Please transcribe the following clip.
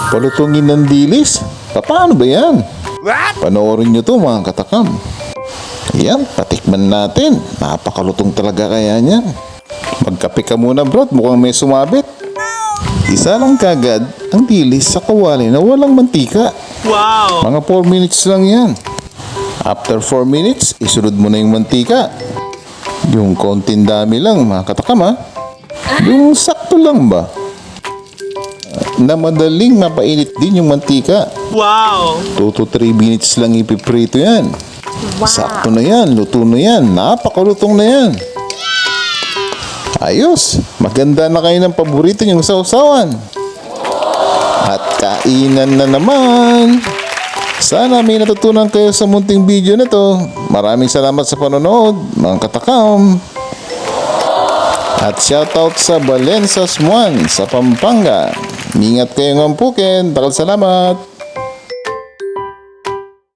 Palutungin ng dilis? Paano ba yan? Panoorin nyo to mga katakam. Yan, patikman natin. Napakalutong talaga kaya niyan. Magkape ka muna bro, mukhang may sumabit. Isa lang kagad ang dilis sa kawali na walang mantika. Wow! Mga 4 minutes lang yan. After 4 minutes, isunod mo na yung mantika. Yung konting dami lang mga katakam ha. Yung sakto lang ba? Na madaling mapainit din yung mantika. Wow! 2 to 3 minutes lang ipiprito yan. Sakto na yan, luto na yan, napakalutong na yan. Ayos, maganda na kayo ng paborito niyong sausawan. At kainan na naman. Sana may natutunan kayo sa munting video na to. Maraming salamat sa panonood, mga katakam. At shoutout sa Balensas Muan sa Pampanga. Ingat kayo ng puken. Takal salamat.